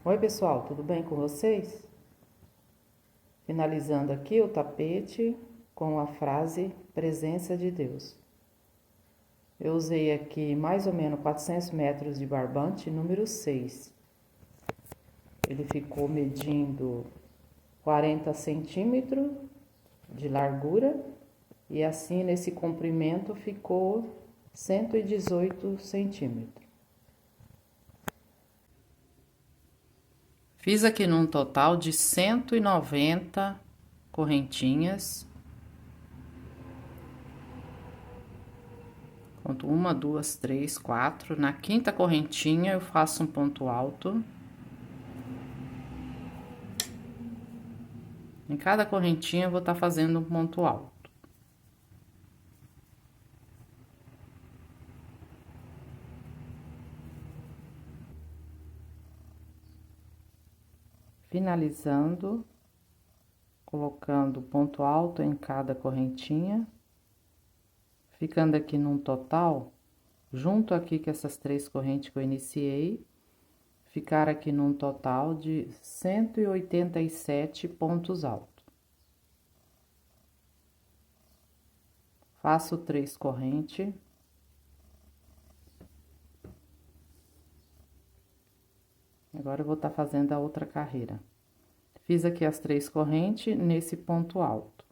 Oi, pessoal, tudo bem com vocês? Finalizando aqui o tapete com a frase Presença de Deus. Eu usei aqui mais ou menos 400 metros de barbante número 6. Ele ficou medindo 40 centímetros de largura e assim nesse comprimento ficou 118 centímetros. Fiz aqui num total de 190 correntinhas. Conto 1, 2, 3, 4. Na quinta correntinha eu faço um ponto alto. Em cada correntinha eu vou estar fazendo um ponto alto. Finalizando, colocando ponto alto em cada correntinha, ficando aqui num total, junto aqui com essas 3 correntes que eu iniciei, ficar aqui num total de 187 pontos altos. Faço 3 correntes. Agora eu vou estar fazendo a outra carreira. Fiz aqui as 3 correntes nesse ponto alto.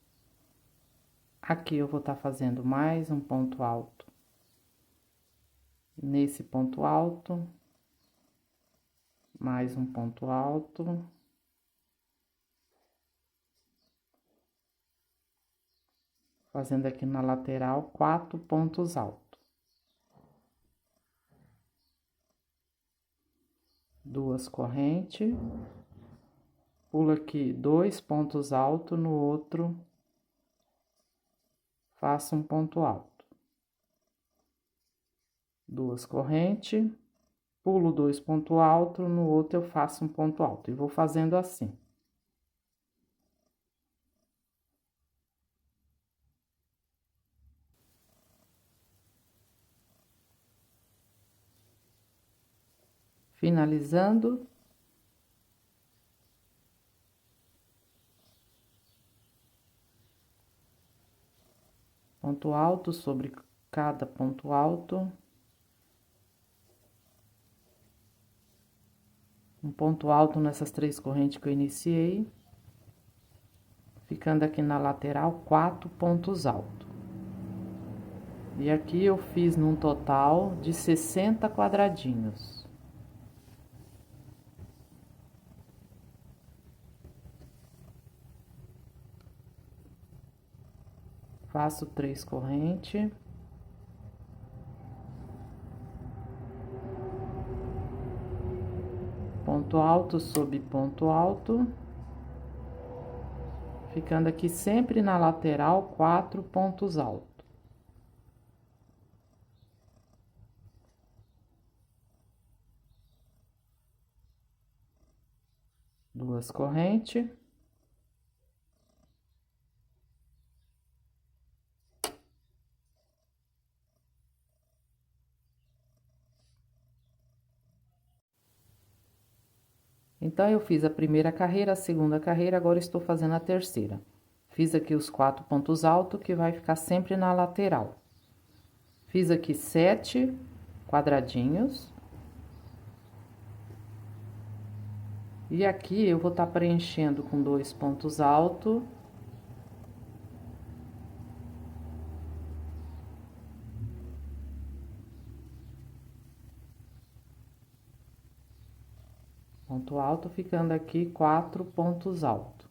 Aqui eu vou estar fazendo mais um ponto alto. Nesse ponto alto. Mais um ponto alto. Fazendo aqui na lateral 4 pontos altos. 2 correntes. Pulo aqui 2 pontos altos, no outro faço um ponto alto. 2 correntes, pulo 2 pontos altos, no outro eu faço um ponto alto. E vou fazendo assim. Finalizando. Ponto alto sobre cada ponto alto. Um ponto alto nessas 3 correntes que eu iniciei. Ficando aqui na lateral 4 pontos altos. E aqui eu fiz num total de 60 quadradinhos. Faço 3 correntes. Ponto alto sobre ponto alto. Ficando aqui sempre na lateral 4 pontos altos. 2 correntes. Então, eu fiz a primeira carreira, a segunda carreira, agora estou fazendo a terceira. Fiz aqui os 4 pontos altos, que vai ficar sempre na lateral. Fiz aqui 7 quadradinhos. E aqui eu vou estar preenchendo com 2 pontos altos. Ponto alto, ficando aqui 4 pontos altos.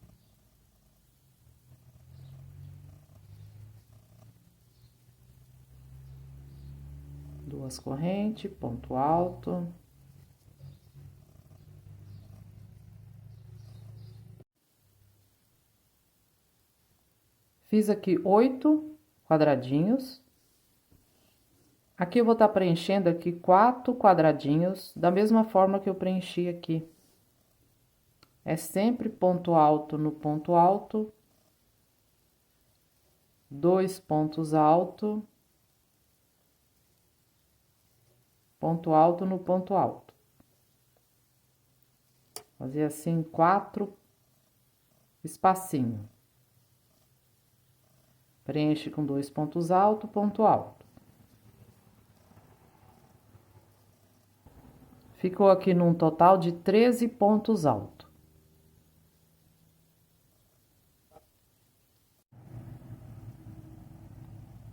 Duas correntes, ponto alto. Fiz aqui 8 quadradinhos. Aqui eu vou estar preenchendo aqui 4 quadradinhos, da mesma forma que eu preenchi aqui. É sempre ponto alto no ponto alto, 2 pontos altos, ponto alto no ponto alto. Fazer assim 4 espacinhos. Preenche com 2 pontos altos, ponto alto. Ficou aqui num total de 13 pontos altos.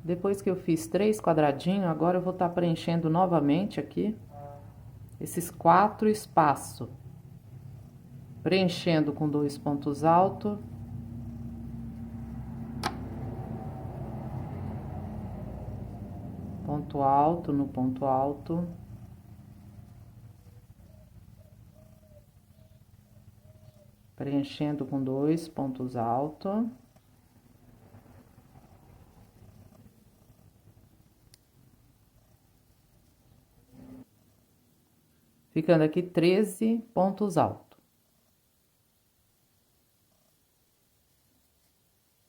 Depois que eu fiz 3 quadradinhos, agora eu vou estar preenchendo novamente aqui esses 4 espaços. Preenchendo com 2 pontos altos. Ponto alto no ponto alto. Preenchendo com 2 pontos altos. Ficando aqui 13 pontos altos.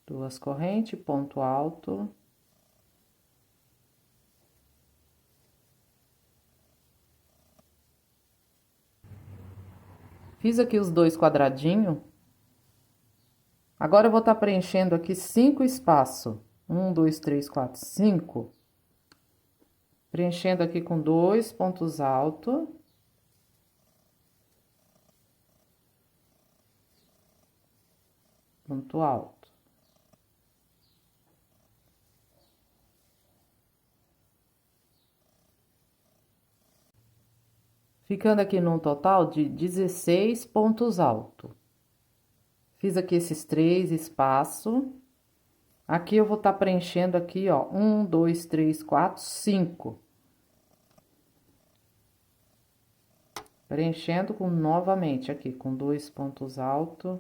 2 correntes, ponto alto. Fiz aqui os 2 quadradinhos. Agora eu vou estar preenchendo aqui 5 espaços. 1, 2, 3, 4, 5. Preenchendo aqui com 2 pontos altos. Ponto alto. Ficando aqui num total de 16 pontos altos. Fiz aqui esses 3 espaços. Aqui eu vou estar preenchendo aqui, ó, 1, 2, 3, 4, 5. Preenchendo com novamente aqui, com 2 pontos altos.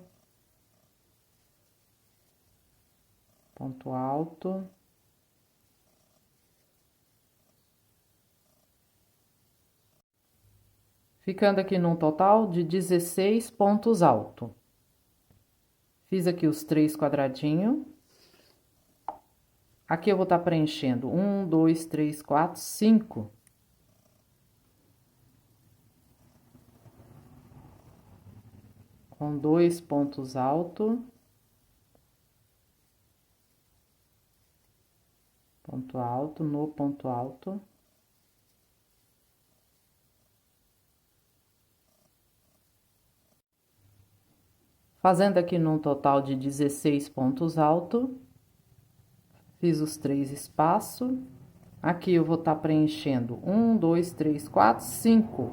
Ponto alto. Ficando aqui num total de 16 pontos altos. Fiz aqui os 3 quadradinhos. Aqui eu vou estar preenchendo 1, 2, 3, 4, 5. Com 2 pontos altos. Ponto alto no ponto alto. Fazendo aqui num total de 16 pontos altos. Fiz os 3 espaços. Aqui eu vou estar preenchendo 1, 2, 3, 4, 5.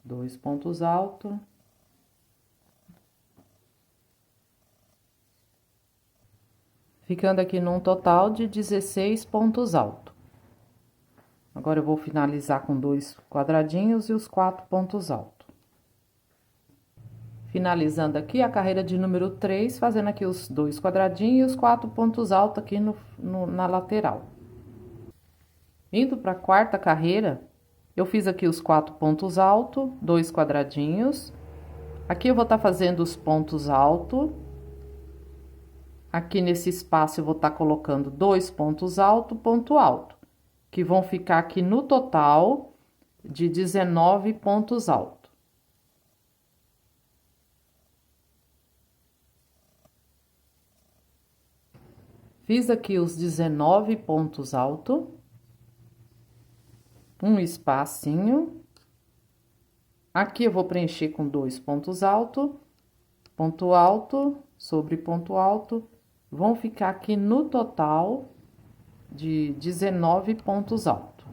Dois pontos altos. Ficando aqui num total de 16 pontos altos. Agora eu vou finalizar com 2 quadradinhos e os 4 pontos altos. Finalizando aqui a carreira de número 3, fazendo aqui os 2 quadradinhos e os 4 pontos altos aqui na lateral. Indo para a quarta carreira, eu fiz aqui os 4 pontos altos, 2 quadradinhos. Aqui eu vou estar fazendo os pontos altos. Aqui nesse espaço eu vou estar colocando 2 pontos altos, ponto alto, que vão ficar aqui no total de 19 pontos altos. Fiz aqui os 19 pontos altos, um espacinho. Aqui eu vou preencher com 2 pontos altos, ponto alto sobre ponto alto, vão ficar aqui no total de 19 pontos altos.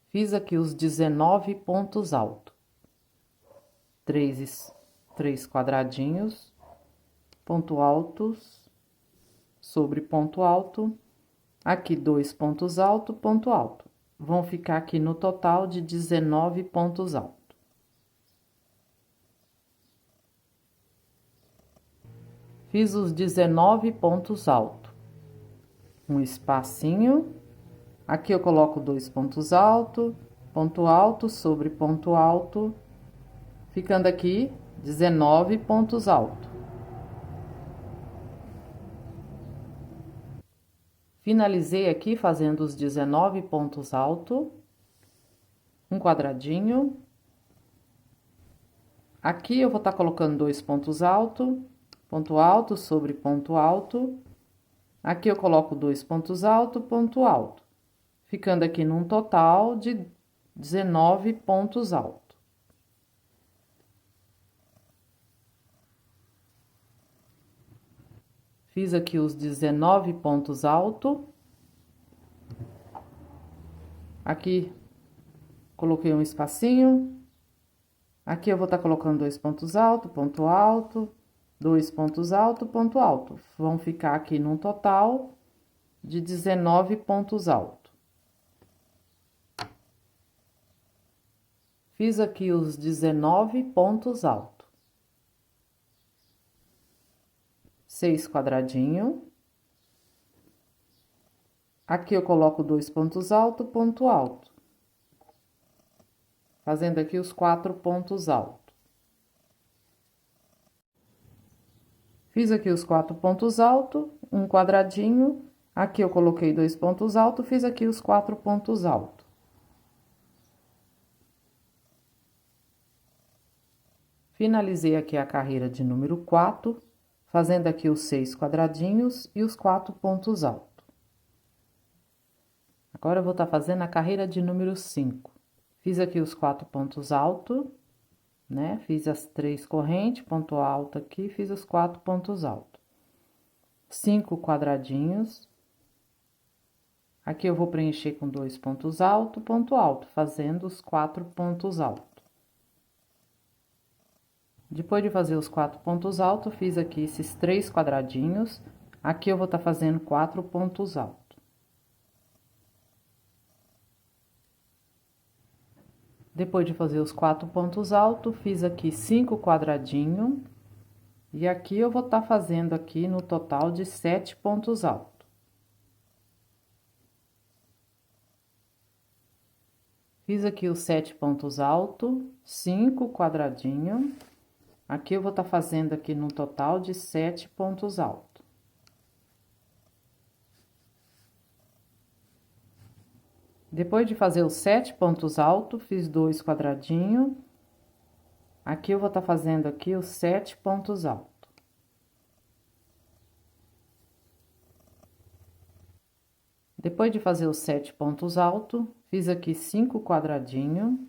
Fiz aqui os 19 pontos altos. 3 quadradinhos, ponto altos, sobre ponto alto, aqui 2 pontos altos, ponto alto. Vão ficar aqui no total de 19 pontos altos. Fiz os 19 pontos altos. Um espacinho. Aqui eu coloco 2 pontos altos, ponto alto sobre ponto alto. ficando aqui 19 pontos altos. Finalizei aqui fazendo os 19 pontos altos, um quadradinho. Aqui eu vou estar colocando 2 ponto alto sobre ponto alto. Aqui eu coloco 2 pontos alto, ponto alto, ficando aqui num total de 19 pontos altos. Fiz aqui os 19 pontos altos. Aqui coloquei um espacinho. Aqui eu vou estar colocando 2 pontos altos, ponto alto, 2 pontos altos, ponto alto. Vão ficar aqui num total de 19 pontos altos. Fiz aqui os 19 pontos altos. 6 quadradinhos. Aqui eu coloco 2 pontos altos, ponto alto. Fazendo aqui os 4 pontos altos. Fiz aqui os 4 pontos altos, um quadradinho. Aqui eu coloquei 2 pontos altos, fiz aqui os 4 pontos altos. Finalizei aqui a carreira de número 4, fazendo aqui os 6 quadradinhos e os 4 pontos altos. Agora eu vou estar fazendo a carreira de número 5. Fiz aqui os 4 pontos altos, né? Fiz as 3 correntes, ponto alto aqui, fiz os 4 pontos altos. 5 quadradinhos. Aqui eu vou preencher com 2 pontos altos, ponto alto, fazendo os 4 pontos altos. Depois de fazer os 4 pontos altos, fiz aqui esses 3 quadradinhos. Aqui eu vou estar fazendo 4 pontos altos. Depois de fazer os 4 pontos altos, fiz aqui 5 quadradinhos. E aqui eu vou estar fazendo aqui no total de 7 pontos altos. Fiz aqui os 7 pontos altos, 5 quadradinhos. Aqui eu vou estar fazendo aqui no total de 7 pontos altos. Depois de fazer os 7 pontos altos, fiz 2 quadradinhos. Aqui eu vou estar fazendo aqui os 7 pontos altos. Depois de fazer os 7 pontos altos, fiz aqui 5 quadradinhos.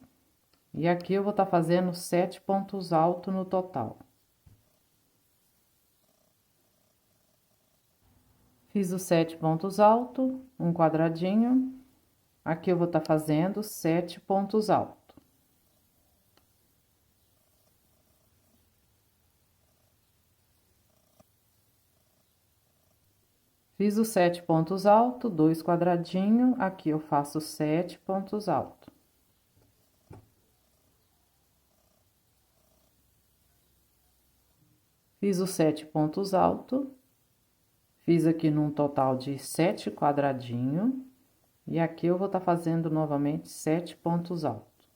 E aqui eu vou estar fazendo 7 pontos altos no total. Fiz os 7 pontos altos, um quadradinho. Aqui eu vou estar fazendo 7 pontos altos. Fiz os 7 pontos altos, 2 quadradinhos, aqui eu faço 7 pontos altos. Fiz os 7 pontos altos, fiz aqui num total de 7 quadradinhos, e aqui eu vou estar fazendo novamente 7 pontos altos.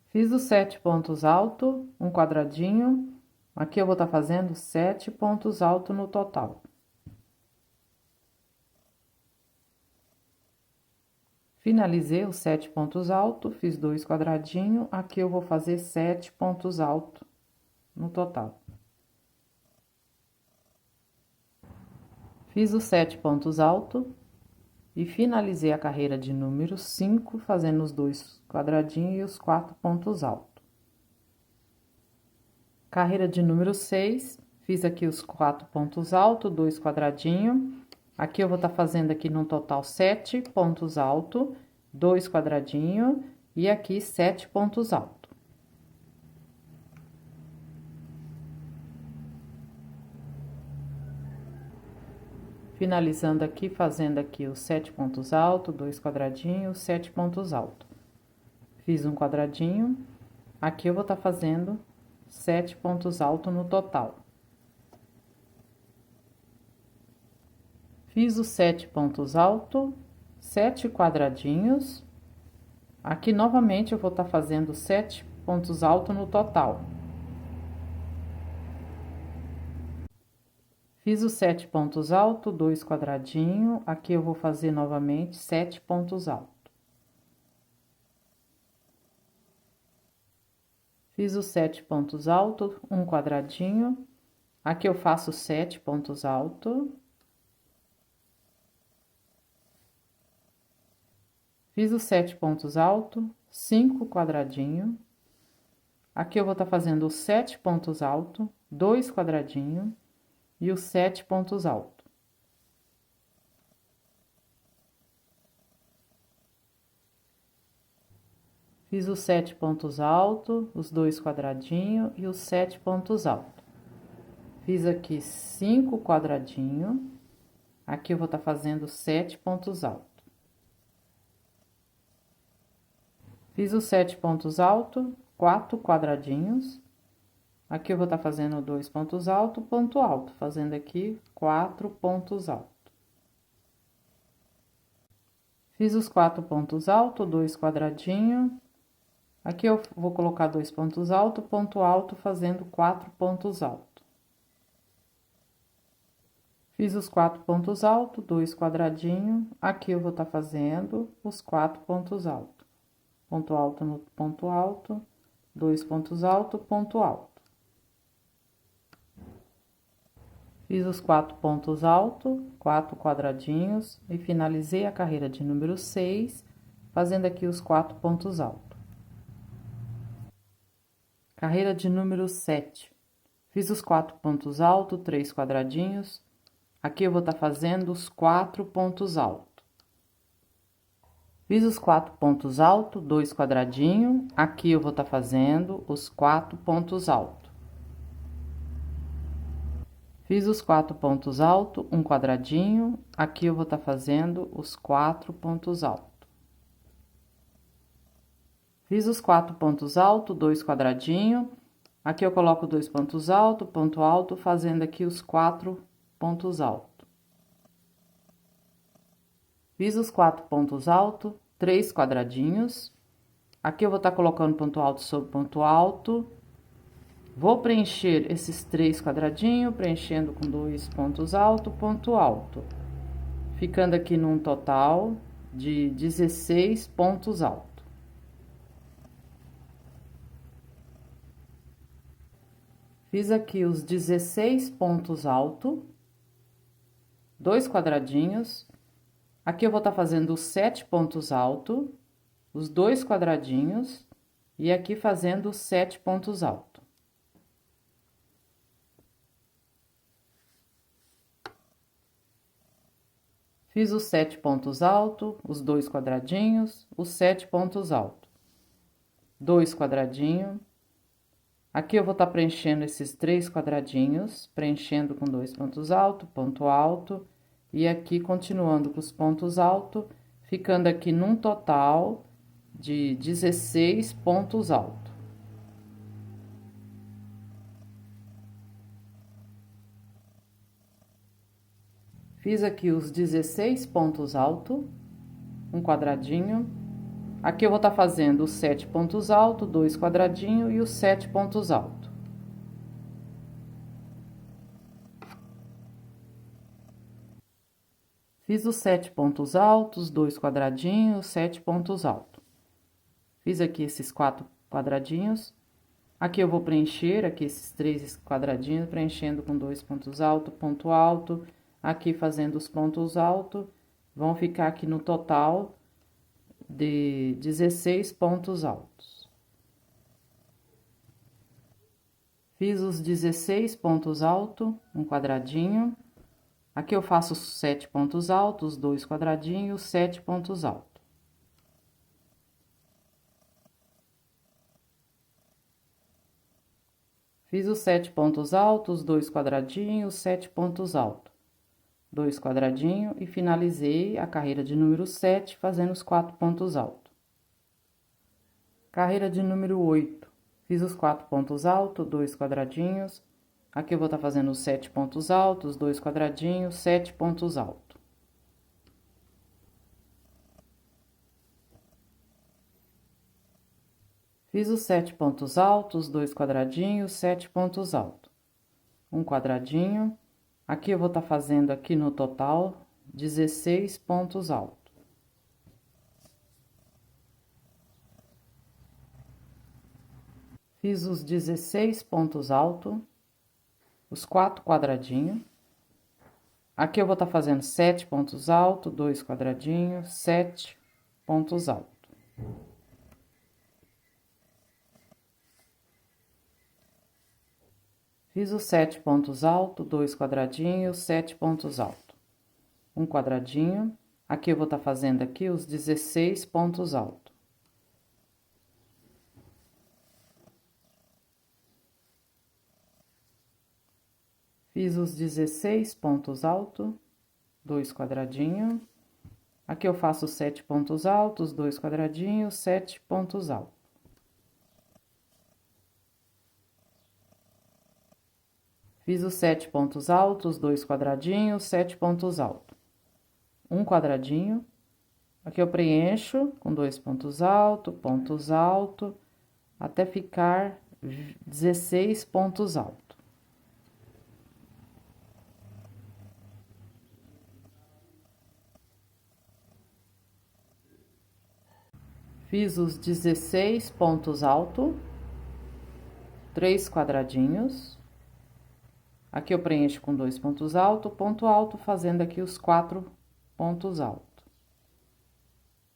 Fiz os 7 pontos altos, um quadradinho, aqui eu vou estar fazendo 7 pontos altos no total. Finalizei os 7 pontos altos, fiz 2 quadradinhos, aqui eu vou fazer 7 pontos altos no total. Fiz os 7 pontos altos e finalizei a carreira de número 5, fazendo os 2 quadradinhos e os 4 pontos altos. Carreira de número 6, fiz aqui os 4 pontos altos, 2 quadradinhos. Aqui eu vou estar fazendo aqui no total 7 pontos altos, 2 quadradinhos e aqui 7 pontos altos. Finalizando aqui, fazendo aqui os 7 pontos altos, 2 quadradinhos, 7 pontos altos. Fiz um quadradinho, aqui eu vou estar fazendo 7 pontos altos no total. Fiz os 7 pontos altos, 7 quadradinhos. Aqui novamente eu vou estar fazendo 7 pontos altos no total. Fiz os 7 pontos altos, 2 quadradinhos. Aqui eu vou fazer novamente 7 pontos altos. Fiz os 7 pontos altos, um quadradinho. Aqui eu faço 7 pontos altos. Fiz os 7 pontos altos, 5 quadradinhos. Aqui eu vou estar fazendo os 7 pontos altos, 2 quadradinhos e os 7 pontos altos. Fiz os 7 pontos altos, os 2 quadradinhos e os 7 pontos altos. Fiz aqui 5 quadradinhos. Aqui eu vou estar fazendo 7 pontos altos. Fiz os 7 pontos altos, 4 quadradinhos. Aqui eu vou estar fazendo 2 pontos altos, ponto alto, fazendo aqui 4 pontos altos. Fiz os 4 pontos altos, 2 quadradinhos. Aqui eu vou colocar 2 pontos altos, ponto alto, fazendo 4 pontos altos. Fiz os 4 pontos altos, 2 quadradinhos. Aqui eu vou estar fazendo os 4 pontos altos. Ponto alto no ponto alto, 2 pontos altos, ponto alto. Fiz os 4 pontos altos, 4 quadradinhos e finalizei a carreira de número 6, fazendo aqui os 4 pontos altos. Carreira de número 7. Fiz os 4 pontos altos, 3 quadradinhos. Aqui eu vou estar fazendo os 4 pontos altos. Fiz os 4 pontos altos, 2 quadradinhos. Aqui eu vou estar fazendo os 4 pontos altos. Fiz os 4 pontos altos, um quadradinho. Aqui eu vou estar fazendo os 4 pontos altos. Fiz os 4 pontos altos, 2 quadradinhos. Aqui eu coloco 2 pontos altos, ponto alto, fazendo aqui os 4 pontos altos. Fiz os 4 pontos altos, 3 quadradinhos. Aqui eu vou estar colocando ponto alto sobre ponto alto. Vou preencher esses 3 quadradinhos, preenchendo com 2 pontos altos, ponto alto. Ficando aqui num total de 16 pontos altos. Fiz aqui os 16 pontos altos, 2 quadradinhos. Aqui eu vou estar fazendo os 7 pontos altos, os 2 quadradinhos, e aqui fazendo os 7 pontos altos. Fiz os 7 pontos altos, os 2 quadradinhos, os 7 pontos altos. 2 quadradinhos. Aqui eu vou estar preenchendo esses 3 quadradinhos, preenchendo com 2 pontos altos, ponto alto, e aqui continuando com os pontos altos, ficando aqui num total de 16 pontos altos. Fiz aqui os 16 pontos altos, um quadradinho. Aqui eu vou estar fazendo os 7 pontos altos, 2 quadradinhos e os 7 pontos altos. Fiz os 7 pontos altos, 2 quadradinhos, 7 pontos altos. Fiz aqui esses 4 quadradinhos. Aqui eu vou preencher aqui esses 3 quadradinhos, preenchendo com 2 pontos altos, ponto alto. Aqui fazendo os pontos altos, vão ficar aqui no total de 16 pontos altos. Fiz os 16 pontos altos, um quadradinho. Aqui eu faço os 7 pontos altos, 2 quadradinhos, 7 pontos altos. Fiz os 7 pontos altos, 2 quadradinhos, 7 pontos altos. 2 quadradinhos e finalizei a carreira de número 7 fazendo os 4 pontos altos. Carreira de número 8. Fiz os 4 pontos altos, 2 quadradinhos. Aqui eu vou estar fazendo os 7 pontos altos, 2 quadradinhos, 7 pontos altos. Fiz os 7 pontos altos, 2 quadradinhos, 7 pontos altos. Um quadradinho. Aqui eu vou estar fazendo aqui no total 16 pontos altos. Fiz os 16 pontos altos, os 4 quadradinhos. Aqui eu vou estar fazendo 7 pontos altos, 2 quadradinhos, 7 pontos altos. Fiz os 7 pontos altos, 2 quadradinhos, 7 pontos altos. Um quadradinho. Aqui eu vou estar fazendo aqui os 16 pontos altos. Fiz os 16 pontos altos, 2 quadradinhos. Aqui eu faço 7 pontos altos, 2 quadradinhos, 7 pontos altos. Fiz os 7 pontos altos, 2 quadradinhos, 7 pontos altos. Um quadradinho. Aqui eu preencho com 2 pontos altos, até ficar 16 pontos altos. Fiz os 16 pontos altos, 3 quadradinhos. Aqui eu preencho com 2 pontos altos, ponto alto, fazendo aqui os 4 pontos altos.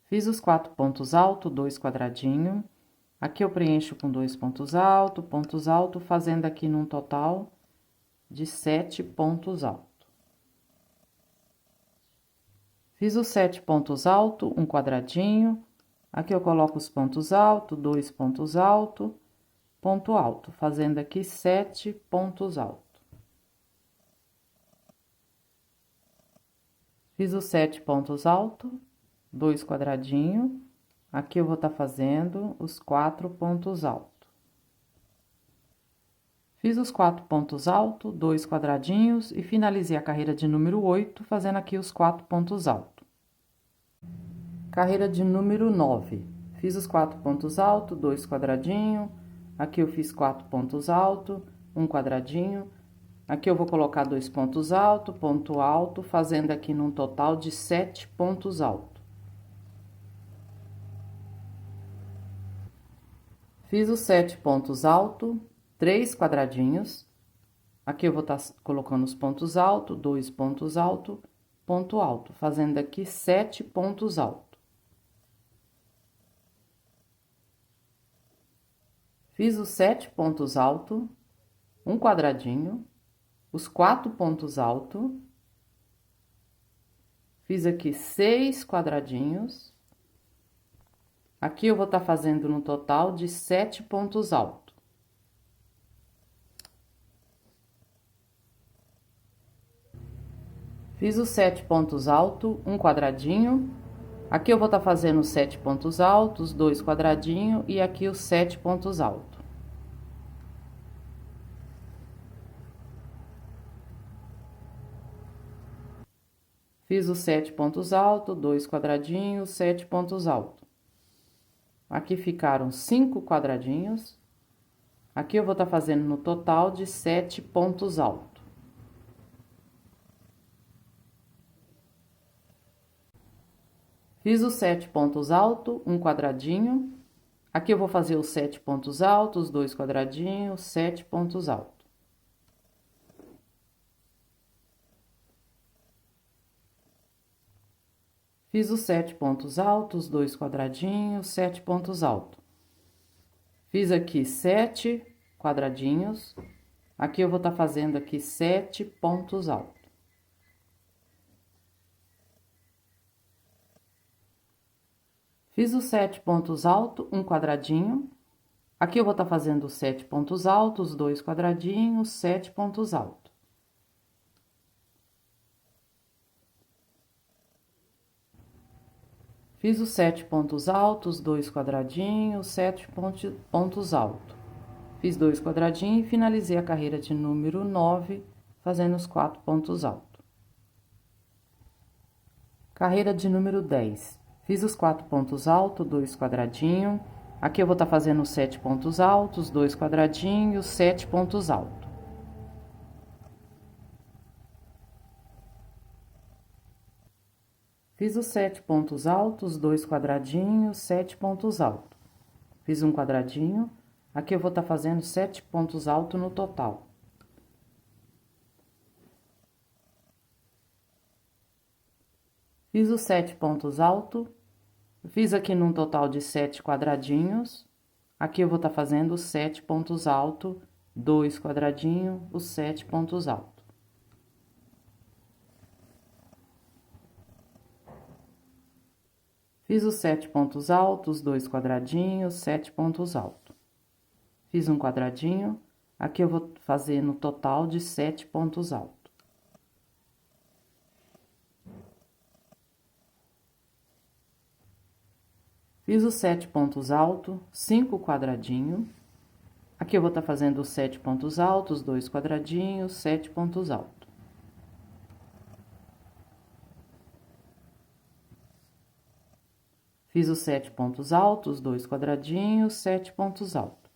Fiz os 4 pontos altos, 2 quadradinhos. Aqui eu preencho com 2 pontos altos, fazendo aqui num total de 7 pontos altos. Fiz os 7 pontos altos, um quadradinho. Aqui eu coloco os pontos altos, 2 pontos altos, ponto alto, fazendo aqui 7 pontos altos. Fiz os 7 pontos altos, 2 quadradinhos. Aqui eu vou estar fazendo os 4 pontos altos. Fiz os 4 pontos altos, 2 quadradinhos e finalizei a carreira de número 8, fazendo aqui os 4 pontos altos. Carreira de número 9. Fiz os 4 pontos altos, 2 quadradinhos. Aqui eu fiz 4 pontos altos, um quadradinho. Aqui eu vou colocar 2 pontos altos, ponto alto, fazendo aqui num total de 7 pontos altos. Fiz os 7 pontos altos, 3 quadradinhos. Aqui eu vou estar colocando os pontos altos, 2 pontos altos, ponto alto, fazendo aqui 7 pontos altos. Fiz os 7 pontos altos, um quadradinho, os 4 pontos altos. Fiz aqui 6 quadradinhos. Aqui eu vou estar fazendo no total de 7 pontos altos. Fiz os 7 pontos altos, um quadradinho. Aqui eu vou estar fazendo os 7 pontos altos, 2 quadradinhos e aqui os 7 pontos altos. Fiz os 7 pontos altos, 2 quadradinhos, 7 pontos altos. Aqui ficaram 5 quadradinhos. Aqui eu vou estar fazendo no total de 7 pontos altos. Fiz os 7 pontos altos, um quadradinho. Aqui eu vou fazer os 7 pontos altos, 2 quadradinhos, 7 pontos altos. Fiz os 7 pontos altos, 2 quadradinhos, 7 pontos altos. Fiz aqui 7 quadradinhos. Aqui eu vou estar fazendo aqui 7 pontos altos. Fiz os 7 pontos altos, um quadradinho. Aqui eu vou estar fazendo os 7 pontos altos, 2 quadradinhos, 7 pontos altos. Fiz os 7 pontos altos, 2 quadradinhos, 7 pontos altos. Fiz 2 quadradinhos e finalizei a carreira de número 9, fazendo os 4 pontos altos. Carreira de número 10. Fiz os 4 pontos altos, 2 quadradinhos. Aqui eu vou estar fazendo 7 pontos altos, 2 quadradinhos, 7 pontos altos. Fiz os 7 pontos altos, 2 quadradinhos, 7 pontos altos. Fiz um quadradinho, aqui eu vou estar fazendo 7 pontos altos no total. Fiz os 7 pontos altos, fiz aqui num total de 7 quadradinhos. Aqui eu vou estar fazendo os 7 pontos altos, 2 quadradinhos, os 7 pontos altos. Fiz os 7 pontos altos, 2 quadradinhos, 7 pontos altos. Fiz um quadradinho, aqui eu vou fazer no total de 7 pontos altos. Fiz os 7 pontos altos, 5 quadradinhos. Aqui eu vou estar fazendo os 7 pontos altos, 2 quadradinhos, 7 pontos altos. Fiz os 7 pontos altos, 2 quadradinhos, 7 pontos altos.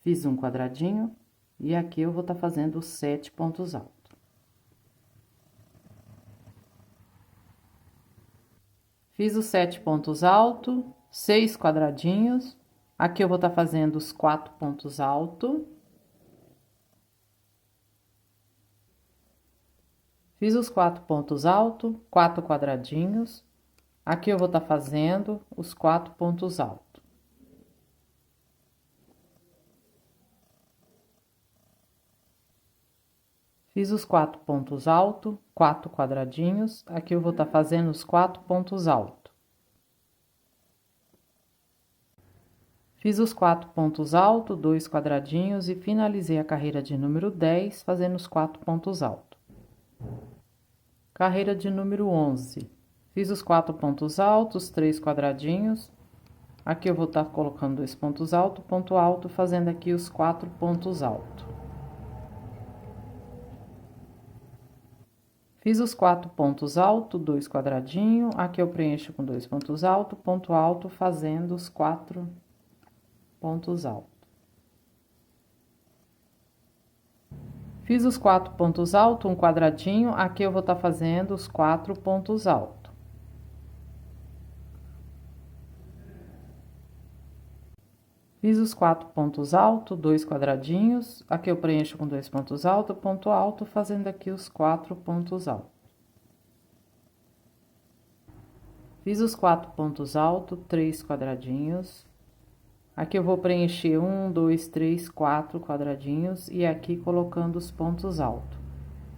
Fiz um quadradinho e aqui eu vou estar fazendo os 7 pontos altos. Fiz os 7 pontos altos, 6 quadradinhos. Aqui eu vou estar fazendo os 4 pontos altos. Fiz os 4 pontos altos, 4 quadradinhos. Aqui eu vou estar fazendo os 4 pontos altos. Fiz os 4 pontos altos, 4 quadradinhos. Aqui eu vou estar fazendo os 4 pontos altos. Fiz os 4 pontos altos, 2 quadradinhos e finalizei a carreira de número 10 fazendo os 4 pontos altos. Carreira de número 11. Fiz os 4 pontos altos, 3 quadradinhos. Aqui eu vou estar colocando 2 pontos altos, ponto alto, fazendo aqui os 4 pontos altos. Fiz os 4 pontos altos, 2 quadradinhos. Aqui eu preencho com 2 pontos altos, ponto alto, fazendo os 4 pontos altos. Fiz os 4 pontos altos, um quadradinho. Aqui eu vou estar fazendo os 4 pontos altos. Fiz os 4 pontos altos, 2 quadradinhos. Aqui eu preencho com 2 pontos altos, ponto alto, fazendo aqui os 4 pontos altos. Fiz os 4 pontos altos, 3 quadradinhos. Aqui eu vou preencher 1, 2, 3, 4 quadradinhos e aqui colocando os pontos altos.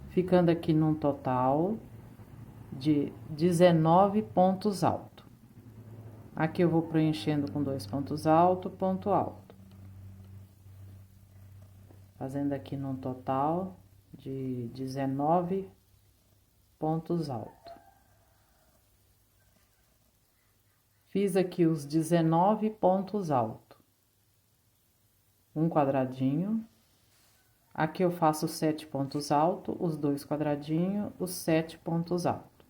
Ficando aqui num total de 19 pontos altos. Aqui eu vou preenchendo com 2 pontos altos, ponto alto. Fazendo aqui num total de 19 pontos altos. Fiz aqui os 19 pontos altos. Um quadradinho. Aqui eu faço 7 pontos altos, os 2 quadradinhos, os 7 pontos altos.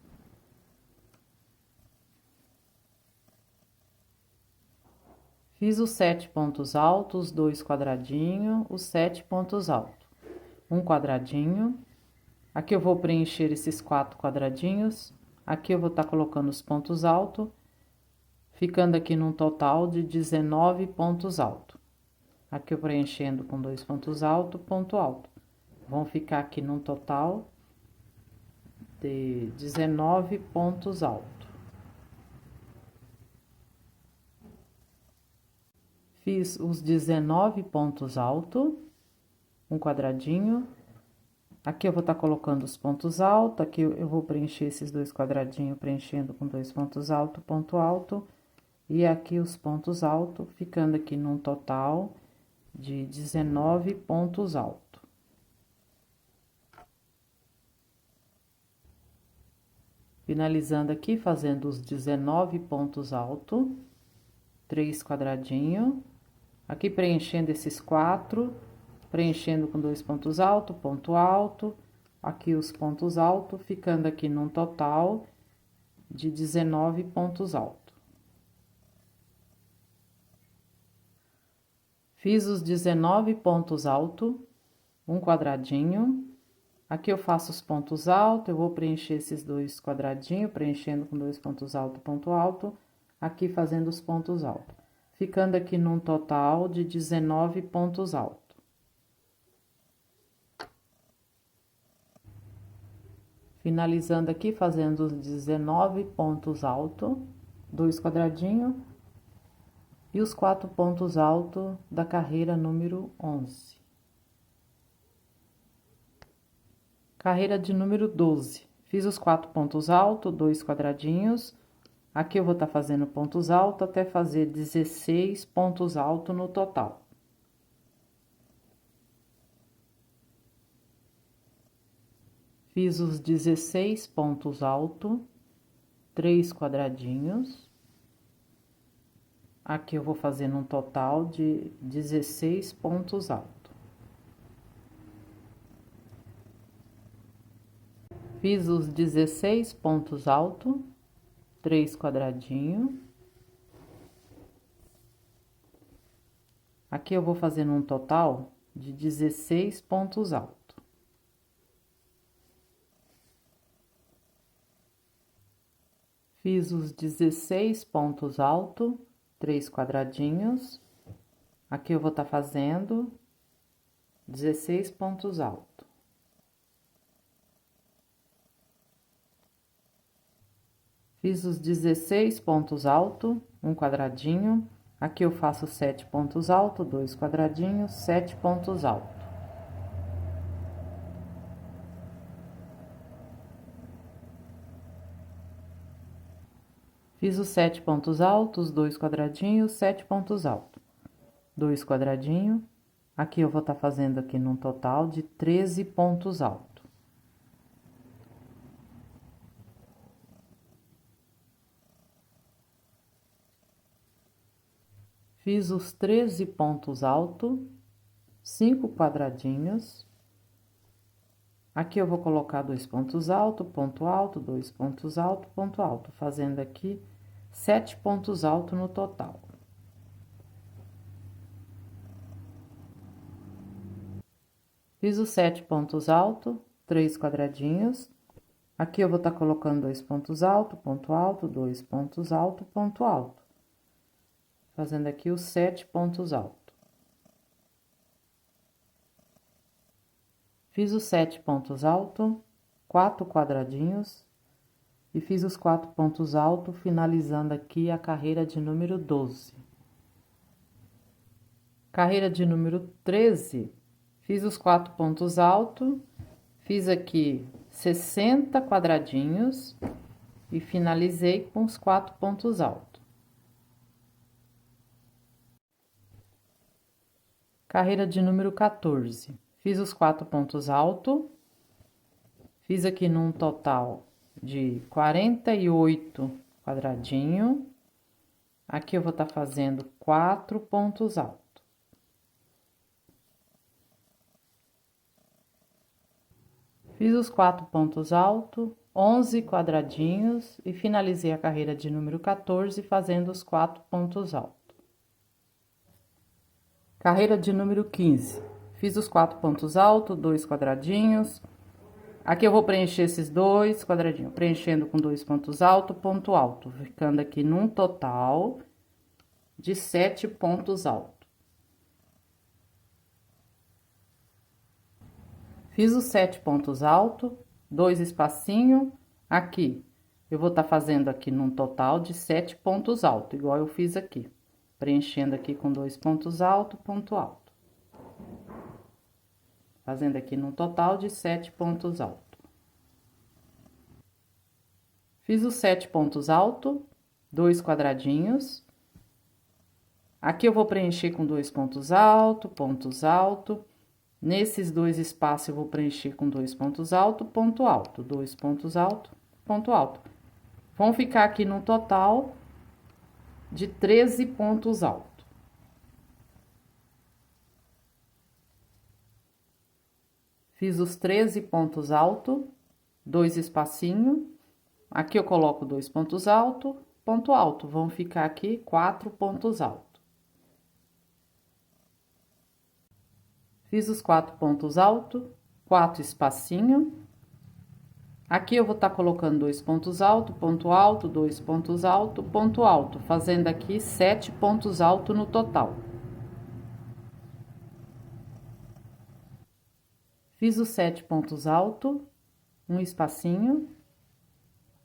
Fiz os 7 pontos altos, 2 quadradinhos, os 7 pontos altos. Um quadradinho. Aqui eu vou preencher esses 4 quadradinhos. Aqui eu vou estar colocando os pontos altos, ficando aqui num total de 19 pontos altos. Aqui eu preenchendo com 2 pontos altos, ponto alto. Vão ficar aqui num total de 19 pontos altos. Fiz os 19 pontos altos, um quadradinho. Aqui eu vou estar colocando os pontos altos, aqui eu vou preencher esses 2 quadradinhos, preenchendo com 2 pontos altos, ponto alto. E aqui os pontos altos, ficando aqui num total de 19 pontos altos. Finalizando aqui, fazendo os 19 pontos altos, 3 quadradinhos. Aqui preenchendo esses 4, preenchendo com 2 pontos altos, ponto alto. Aqui os pontos altos, ficando aqui num total de 19 pontos altos. Fiz os 19 pontos altos, um quadradinho. Aqui eu faço os pontos altos, eu vou preencher esses dois quadradinhos, preenchendo com 2 pontos altos, ponto alto. Aqui fazendo os pontos altos. Ficando aqui num total de 19 pontos altos. Finalizando aqui, fazendo os 19 pontos altos, 2 quadradinhos. E os 4 pontos altos da carreira número 11. Carreira de número 12. Fiz os 4 pontos altos, 2 quadradinhos. Aqui eu vou estar fazendo pontos altos até fazer 16 pontos altos no total. Fiz os 16 pontos altos, 3 quadradinhos. Aqui eu vou fazer um total de 16 pontos altos. Fiz os 16 pontos altos, 3 quadradinhos. Aqui eu vou fazer um total de 16 pontos altos. Fiz os 16 pontos altos, 3 quadradinhos. Aqui eu vou estar fazendo 16 pontos altos. Fiz os 16 pontos altos, um quadradinho. Aqui eu faço 7 pontos altos, 2 quadradinhos, 7 pontos altos. Fiz os 7 pontos altos, 2 quadradinhos, 7 pontos altos. 2 quadradinhos. Aqui eu vou estar fazendo aqui num total de 13 pontos altos. Fiz os 13 pontos altos, 5 quadradinhos. Aqui eu vou colocar 2 pontos altos, ponto alto, 2 pontos altos, ponto alto, fazendo aqui 7 pontos altos no total. Fiz os 7 pontos altos, 3 quadradinhos. Aqui eu vou estar colocando 2 pontos altos, ponto alto, 2 pontos altos, ponto alto. Fazendo aqui os 7 pontos altos. Fiz os 7 pontos altos, 4 quadradinhos. E fiz os 4 pontos altos, finalizando aqui a carreira de número 12. Carreira de número 13, fiz os 4 pontos altos, fiz aqui 60 quadradinhos e finalizei com os 4 pontos altos. Carreira de número 14, fiz os 4 pontos altos, fiz aqui num total de 48 quadradinhos. Aqui eu vou estar fazendo 4 pontos altos. Fiz os 4 pontos altos, 11 quadradinhos e finalizei a carreira de número 14 fazendo os 4 pontos altos. Carreira de número 15. Fiz os 4 pontos altos, 2 quadradinhos. Aqui eu vou preencher esses 2 quadradinhos, preenchendo com 2 pontos altos, ponto alto, ficando aqui num total de 7 pontos altos. Fiz os 7 pontos altos, 2 espacinhos. Aqui, eu vou estar fazendo aqui num total de 7 pontos altos, igual eu fiz aqui. Preenchendo aqui com 2 pontos altos, ponto alto. Fazendo aqui num total de 7 pontos altos. Fiz os 7 pontos altos, 2 quadradinhos. Aqui eu vou preencher com 2 pontos altos, pontos altos. Nesses 2 espaços eu vou preencher com 2 pontos altos, ponto alto. 2 pontos altos, ponto alto. Vão ficar aqui no total de 13 pontos altos. Fiz os 13 pontos altos, 2 espacinhos. Aqui eu coloco 2 pontos altos, ponto alto. Vão ficar aqui 4 pontos altos. Fiz os 4 pontos altos, 4 espacinho. Aqui eu vou estar colocando 2 pontos altos, ponto alto, 2 pontos altos, ponto alto, fazendo aqui 7 pontos altos no total. Fiz os 7 pontos altos, um espacinho.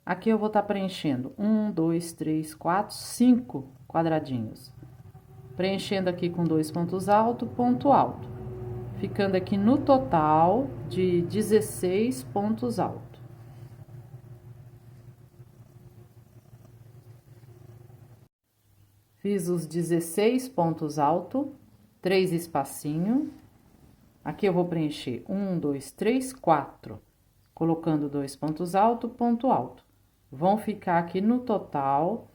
Aqui eu vou estar preenchendo 1, 2, 3, 4, 5 quadradinhos. Preenchendo aqui com 2 pontos altos, ponto alto. Ficando aqui no total de 16 pontos altos. Fiz os 16 pontos altos, 3 espacinhos. Aqui eu vou preencher 1, 2, 3, 4, colocando 2 pontos altos, ponto alto. Vão ficar aqui no total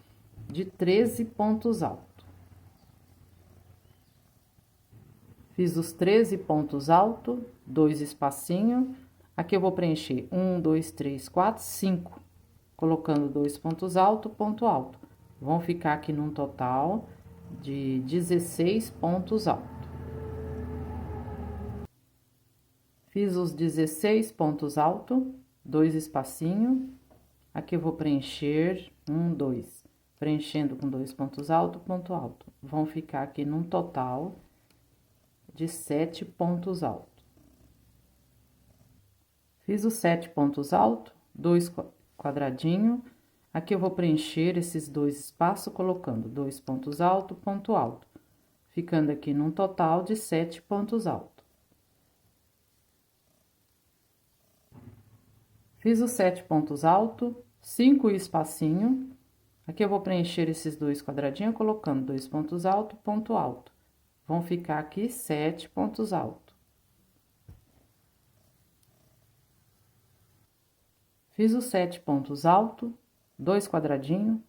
de 13 pontos altos. Fiz os 13 pontos altos, 2 espacinhos. Aqui eu vou preencher 1, 2, 3, 4, 5, colocando 2 pontos altos, ponto alto. Vão ficar aqui num total de 16 pontos altos. Fiz os 16 pontos altos, 2 espacinhos. Aqui eu vou preencher 1, 2, preenchendo com 2 pontos altos, ponto alto. Vão ficar aqui num total de 7 pontos altos. Fiz os 7 pontos altos, 2 quadradinhos. Aqui eu vou preencher esses 2 espaços, colocando 2 pontos altos, ponto alto. Ficando aqui num total de 7 pontos altos. Fiz os 7 pontos altos, 5 espacinhos. Aqui eu vou preencher esses 2 quadradinhos, colocando 2 pontos altos, ponto alto. Vão ficar aqui 7 pontos altos. Fiz os 7 pontos altos, 2 quadradinhos,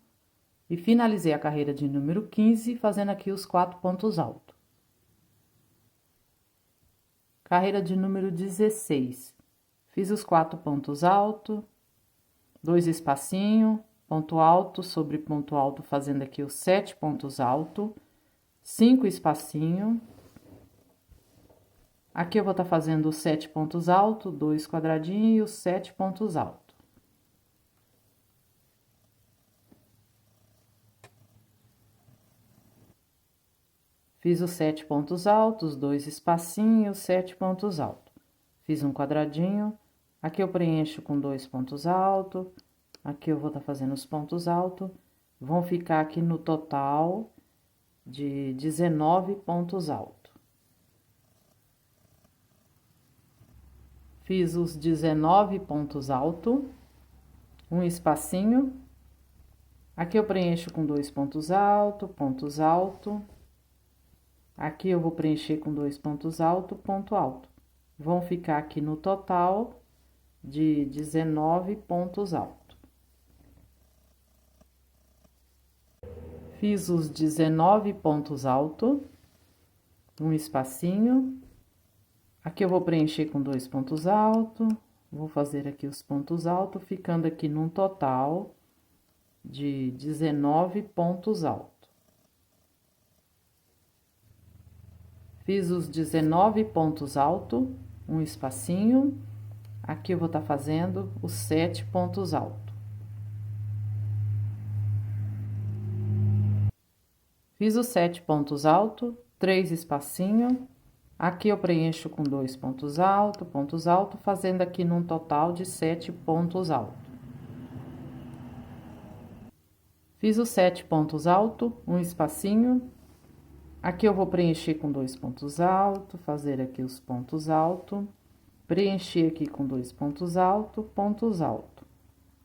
e finalizei a carreira de número 15, fazendo aqui os 4 pontos altos. Carreira de número 16. Fiz os 4 pontos altos, 2 espacinhos, ponto alto sobre ponto alto, fazendo aqui os 7 pontos altos, 5 espacinhos. Aqui eu vou estar fazendo os 7 pontos altos, 2 quadradinhos e os 7 pontos altos. Fiz os 7 pontos altos, 2 espacinhos, 7 pontos altos. Fiz um quadradinho. Aqui eu preencho com 2 pontos altos. Aqui eu vou estar fazendo os pontos altos. Vão ficar aqui no total de 19 pontos altos. Fiz os 19 pontos altos, um espacinho. Aqui eu preencho com 2 pontos altos, pontos altos. Aqui eu vou preencher com 2 pontos altos, ponto alto. Vão ficar aqui no total de 19 pontos altos. Fiz os 19 pontos altos, um espacinho. Aqui eu vou preencher com 2 pontos altos, vou fazer aqui os pontos altos, ficando aqui num total de 19 pontos altos. Fiz os 19 pontos altos, um espacinho. Aqui eu vou estar fazendo os 7 pontos altos. Fiz os 7 pontos altos, 3 espacinhos. Aqui eu preencho com 2 pontos altos, fazendo aqui num total de 7 pontos altos. Fiz os 7 pontos altos, um espacinho. Aqui eu vou preencher com 2 pontos altos, fazer aqui os pontos altos, preencher aqui com 2 pontos altos, pontos altos.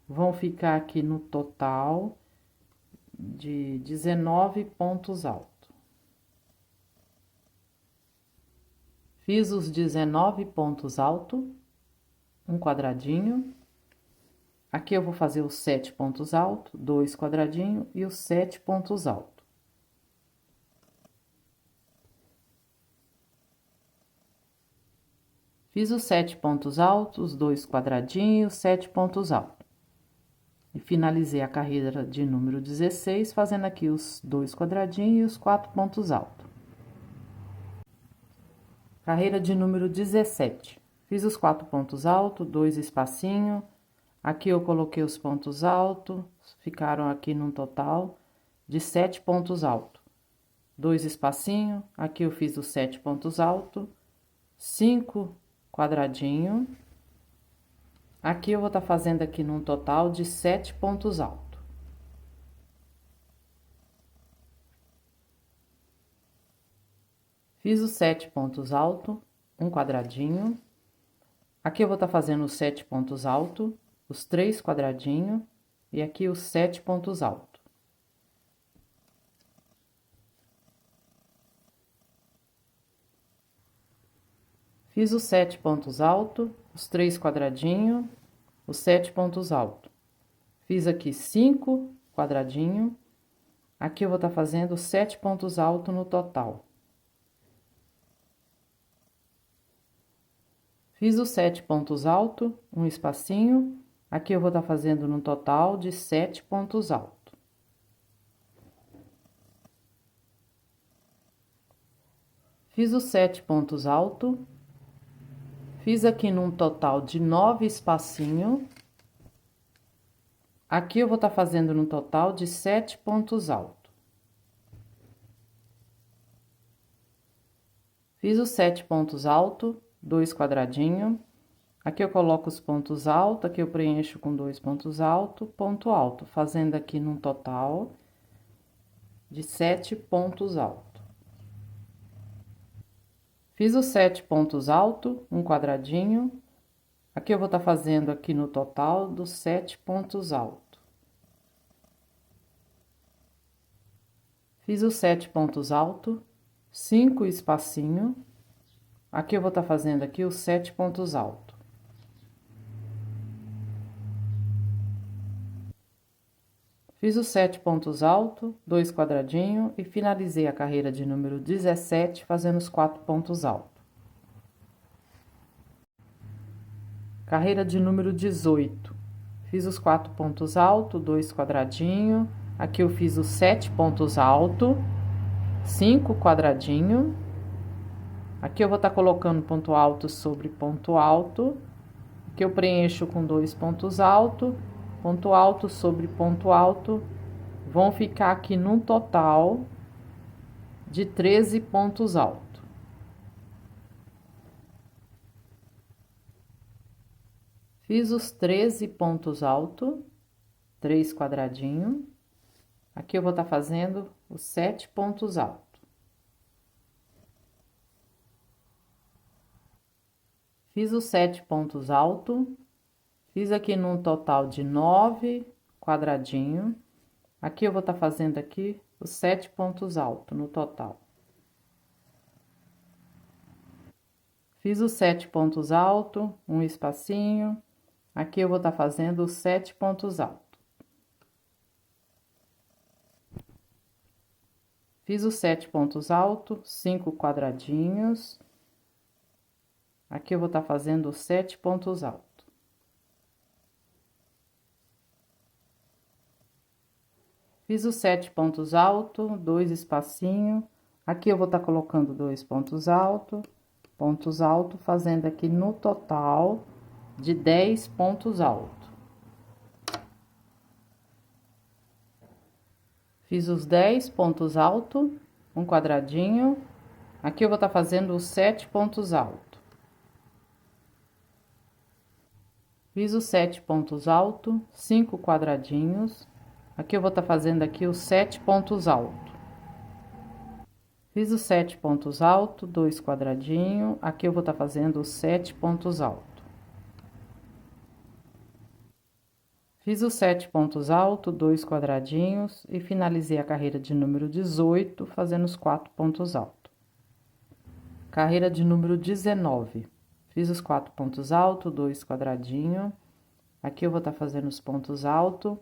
Vão ficar aqui no total de 19 pontos altos. Fiz os 19 pontos altos, um quadradinho. Aqui eu vou fazer os 7 pontos altos, 2 quadradinhos e os 7 pontos altos. Fiz os 7 pontos altos, 2 quadradinhos, 7 pontos altos. E finalizei a carreira de número 16, fazendo aqui os 2 quadradinhos e os 4 pontos altos. Carreira de número 17. Fiz os 4 pontos altos, 2 espacinhos. Aqui eu coloquei os pontos altos, ficaram aqui num total de 7 pontos altos. 2 espacinhos, aqui eu fiz os 7 pontos altos, 5 quadradinhos. Aqui eu vou estar fazendo aqui num total de 7 pontos altos. Fiz os 7 pontos altos, um quadradinho. Aqui eu vou estar fazendo os 7 pontos altos, os 3 quadradinhos e aqui os 7 pontos altos. Fiz os 7 pontos altos, os 3 quadradinhos, os 7 pontos altos. Fiz aqui 5 quadradinhos. Aqui eu vou estar fazendo 7 pontos altos no total. Fiz os 7 pontos altos, um espacinho. Aqui eu vou estar fazendo no total de 7 pontos altos. Fiz os 7 pontos altos. Fiz aqui num total de 9 espacinhos. Aqui eu vou estar fazendo no total de 7 pontos altos. Fiz os 7 pontos altos, 2 quadradinhos. Aqui eu coloco os pontos altos, aqui eu preencho com 2 pontos altos, ponto alto, fazendo aqui num total de 7 pontos altos. Fiz os 7 pontos altos, um quadradinho. Aqui eu vou estar fazendo aqui no total dos 7 pontos altos. Fiz os 7 pontos altos, 5 espacinhos. Aqui eu vou estar fazendo aqui os 7 pontos altos. Fiz os 7 pontos altos, 2 quadradinhos e finalizei a carreira de número 17 fazendo os 4 pontos altos. Carreira de número 18. Fiz os 4 pontos altos, 2 quadradinhos. Aqui eu fiz os 7 pontos altos, 5 quadradinhos. Aqui eu vou estar colocando ponto alto sobre ponto alto. Aqui eu preencho com 2 pontos altos. Ponto alto sobre ponto alto, vão ficar aqui num total de 13 pontos altos. Fiz os 13 pontos altos, 3 quadradinhos. Aqui eu vou estar fazendo os 7 pontos altos. Fiz os 7 pontos altos. Fiz aqui num total de 9 quadradinhos. Aqui eu vou estar fazendo aqui os 7 pontos altos no total. Fiz os 7 pontos altos, um espacinho. Aqui eu vou estar fazendo os 7 pontos altos. Fiz os 7 pontos altos, 5 quadradinhos. Aqui eu vou estar fazendo os 7 pontos altos. Fiz os 7 pontos altos, 2 espacinhos. Aqui eu vou estar colocando 2 pontos altos, fazendo aqui no total de 10 pontos altos. Fiz os 10 pontos altos, um quadradinho. Aqui eu vou estar fazendo os 7 pontos altos. Fiz os 7 pontos altos, 5 quadradinhos. Aqui eu vou estar fazendo aqui os 7 pontos altos. Fiz os 7 pontos altos, 2 quadradinhos. Aqui eu vou estar fazendo os 7 pontos altos. Fiz os 7 pontos altos, 2 quadradinhos e finalizei a carreira de número 18 fazendo os 4 pontos altos. Carreira de número 19. Fiz os 4 pontos altos, 2 quadradinhos. Aqui eu vou estar fazendo os pontos altos.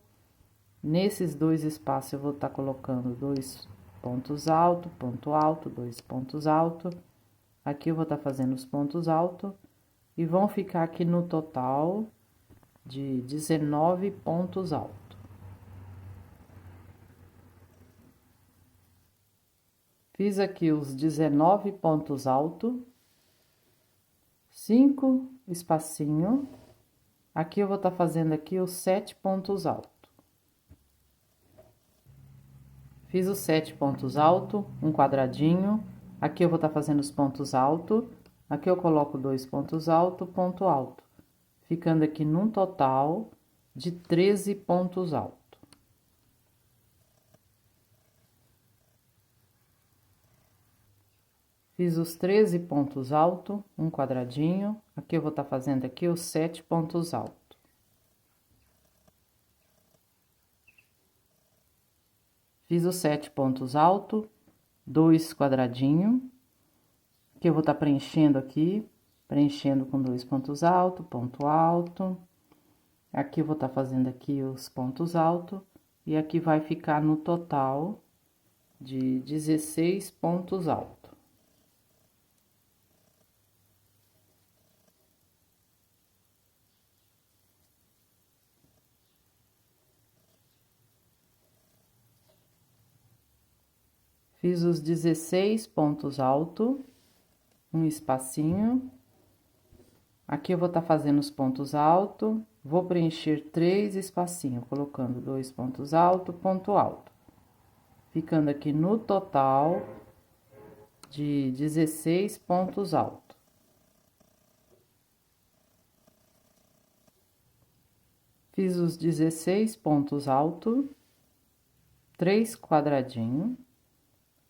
Nesses 2 espaços eu vou estar colocando 2 pontos altos, ponto alto, 2 pontos altos. Aqui eu vou estar fazendo os pontos altos e vão ficar aqui no total de 19 pontos altos. Fiz aqui os 19 pontos altos. 5 espacinhos. Aqui eu vou estar fazendo aqui os 7 pontos altos. Fiz os 7 pontos altos, um quadradinho. Aqui eu vou estar fazendo os pontos altos. Aqui eu coloco 2 pontos altos, ponto alto. Ficando aqui num total de 13 pontos altos. Fiz os 13 pontos altos, um quadradinho. Aqui eu vou estar fazendo aqui os 7 pontos altos. Fiz os 7 pontos altos, 2 quadradinhos. Que eu vou estar preenchendo aqui, preenchendo com 2 pontos altos, ponto alto. Aqui eu vou estar fazendo aqui os pontos altos, e aqui vai ficar no total de 16 pontos altos. Fiz os 16 pontos altos, um espacinho. Aqui eu vou estar fazendo os pontos altos, vou preencher 3 espacinhos, colocando 2 pontos altos, ponto alto. Ficando aqui no total de 16 pontos altos. Fiz os 16 pontos altos, 3 quadradinhos.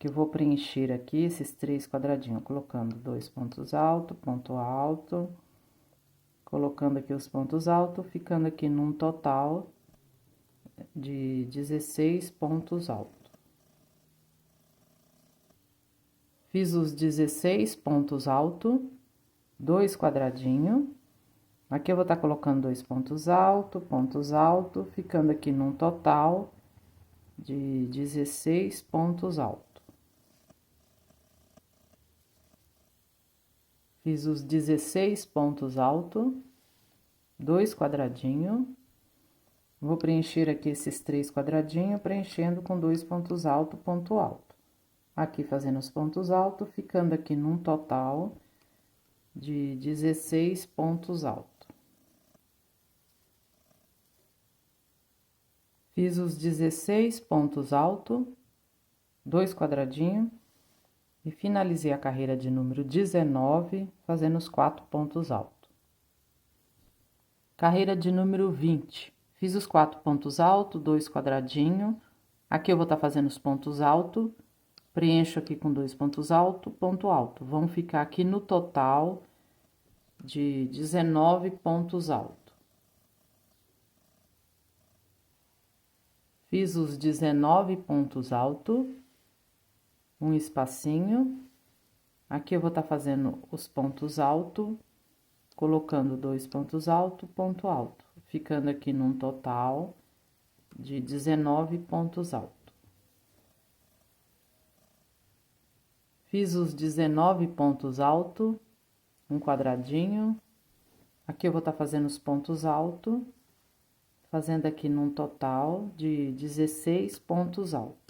Que eu vou preencher aqui esses 3 quadradinhos, colocando 2 pontos altos, ponto alto, colocando aqui os pontos altos, ficando aqui num total de 16 pontos altos. Fiz os 16 pontos altos, 2 quadradinhos. Aqui eu vou estar colocando 2 pontos altos, ficando aqui num total de 16 pontos altos. Fiz os 16 pontos altos, 2 quadradinhos. Vou preencher aqui esses 3 quadradinhos, preenchendo com 2 pontos altos, ponto alto. Aqui fazendo os pontos altos, ficando aqui num total de 16 pontos altos. Fiz os 16 pontos altos, 2 quadradinhos. E finalizei a carreira de número 19, fazendo os 4 pontos altos. Carreira de número 20. Fiz os 4 pontos altos, 2 quadradinhos. Aqui eu vou estar fazendo os pontos altos. Preencho aqui com 2 pontos altos, ponto alto. Vão ficar aqui no total de 19 pontos altos. Fiz os 19 pontos altos. Um espacinho. Aqui eu vou estar fazendo os pontos altos, colocando 2 pontos altos, ponto alto, ficando aqui num total de 19 pontos altos. Fiz os 19 pontos altos, um quadradinho. Aqui eu vou estar fazendo os pontos altos, fazendo aqui num total de 16 pontos altos.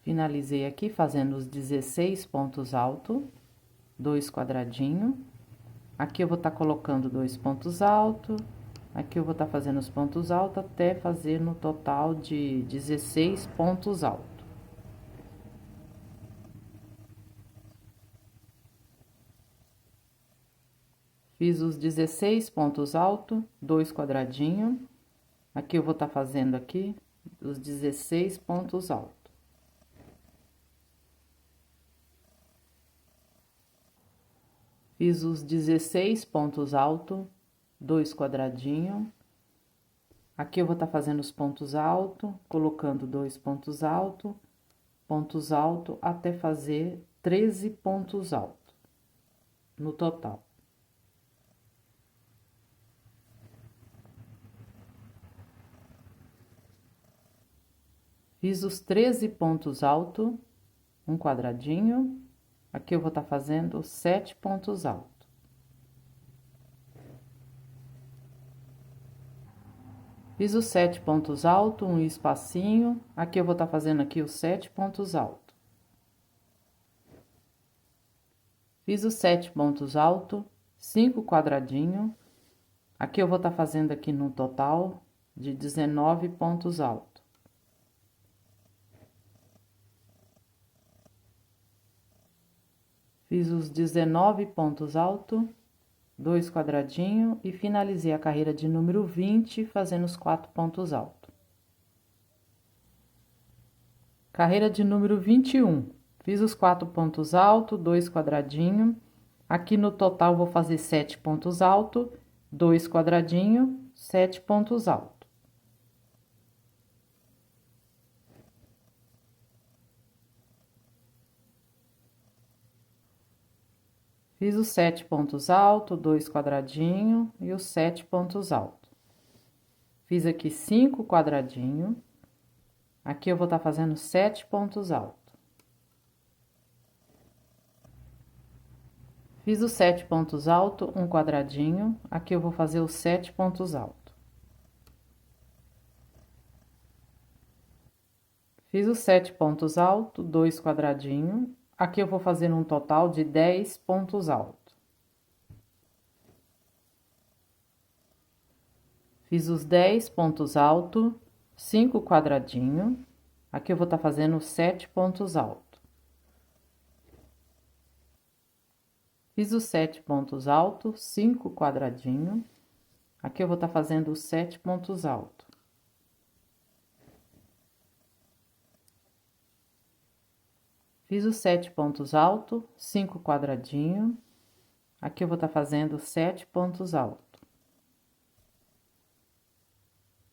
Finalizei aqui fazendo os 16 pontos altos, 2 quadradinhos. Aqui eu vou estar colocando 2 pontos altos. Aqui eu vou estar fazendo os pontos altos até fazer no total de 16 pontos altos. Fiz os 16 pontos altos, 2 quadradinhos. Aqui eu vou estar fazendo aqui os 16 pontos altos. Fiz os 16 pontos altos, 2 quadradinhos. Aqui eu vou estar fazendo os pontos altos, colocando 2 pontos altos, até fazer 13 pontos altos no total. Fiz os 13 pontos altos, um quadradinho. Aqui eu vou estar fazendo 7 pontos altos. Fiz os 7 pontos altos, um espacinho. Aqui eu vou estar fazendo aqui os 7 pontos altos. Fiz os 7 pontos altos, 5 quadradinhos. Aqui eu vou estar fazendo aqui no total de 19 pontos altos. Fiz os 19 pontos altos, 2 quadradinhos e finalizei a carreira de número 20 fazendo os 4 pontos altos. Carreira de número 21. Fiz os 4 pontos altos, 2 quadradinhos. Aqui no total vou fazer 7 pontos altos, 2 quadradinhos, 7 pontos altos. Fiz os 7 pontos altos, 2 quadradinhos e os 7 pontos altos. Fiz aqui 5 quadradinhos. Aqui eu vou estar fazendo 7 pontos altos. Fiz os 7 pontos altos, um quadradinho. Aqui eu vou fazer os 7 pontos altos. Fiz os 7 pontos altos, 2 quadradinhos. Aqui eu vou fazer um total de 10 pontos altos. Fiz os 10 pontos altos, 5 quadradinhos. Aqui eu vou estar fazendo 7 pontos altos. Fiz os 7 pontos altos, 5 quadradinhos. Aqui eu vou estar fazendo os 7 pontos altos. Fiz os 7 pontos altos, 5 quadradinhos. Aqui eu vou estar fazendo 7 pontos altos.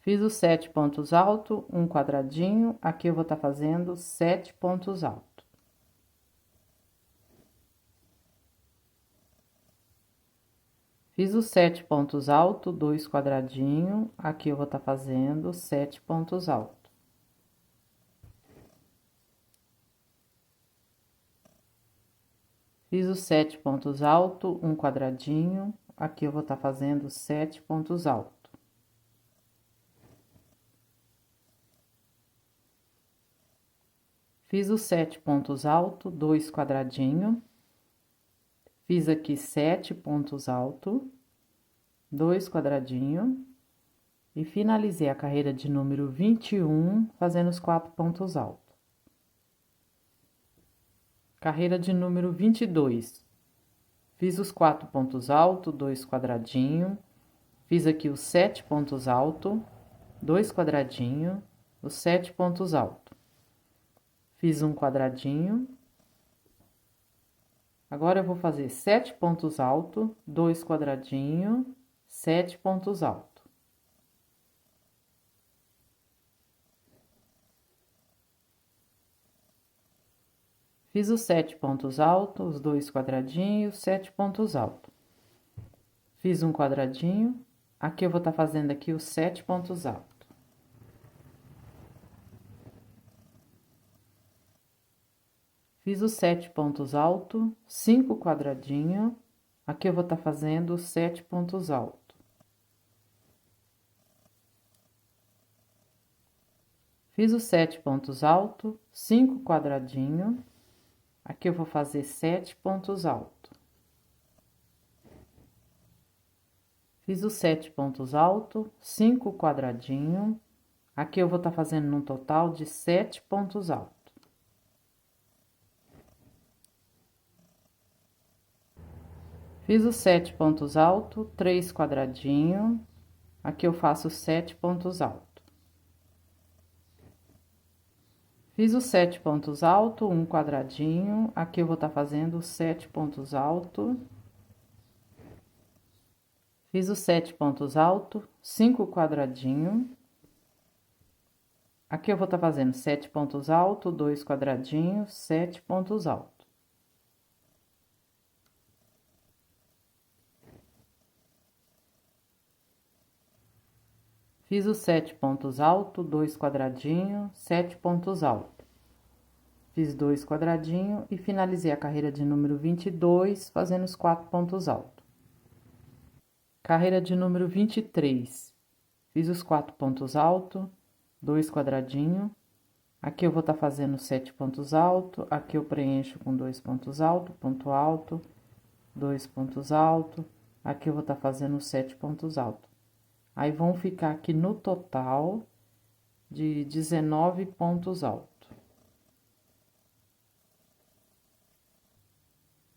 Fiz os 7 pontos altos, um quadradinho. Aqui eu vou estar fazendo 7 pontos altos. Fiz os 7 pontos altos, 2 quadradinhos. Aqui eu vou estar fazendo 7 pontos altos. Fiz os 7 pontos altos, um quadradinho. Aqui eu vou estar fazendo 7 pontos altos. Fiz os 7 pontos altos, 2 quadradinhos. Fiz aqui 7 pontos altos, 2 quadradinhos. E finalizei a carreira de número 21, fazendo os 4 pontos altos. Carreira de número 22. Fiz os 4 pontos altos, 2 quadradinhos. Fiz aqui os 7 pontos altos, 2 quadradinhos, os 7 pontos altos. Fiz um quadradinho. Agora eu vou fazer 7 pontos altos, 2 quadradinhos, 7 pontos altos. Fiz os 7 pontos altos, os 2 quadradinhos, 7 pontos altos. Fiz um quadradinho. Aqui eu vou estar fazendo aqui os 7 pontos altos. Fiz os 7 pontos altos, 5 quadradinhos. Aqui eu vou estar fazendo os 7 pontos altos. Fiz os 7 pontos altos, 5 quadradinhos. Aqui eu vou fazer 7 pontos altos. Fiz os 7 pontos altos, 5 quadradinhos. Aqui eu vou estar fazendo um total de 7 pontos altos. Fiz os 7 pontos altos, 3 quadradinhos. Aqui eu faço 7 pontos altos. Fiz os 7 pontos altos, um quadradinho. Aqui eu vou estar fazendo 7 pontos altos. Fiz os 7 pontos altos, 5 quadradinhos. Aqui eu vou estar fazendo 7 pontos altos, 2 quadradinhos, 7 pontos altos. Fiz os 7 pontos altos, 2 quadradinhos, 7 pontos altos. Fiz 2 quadradinhos e finalizei a carreira de número 22, fazendo os 4 pontos altos. Carreira de número 23. Fiz os 4 pontos altos, 2 quadradinhos. Aqui eu vou estar fazendo 7 pontos altos, aqui eu preencho com 2 pontos altos, ponto alto, 2 pontos altos. Aqui eu vou estar fazendo 7 pontos altos. Aí, vão ficar aqui no total de 19 pontos altos.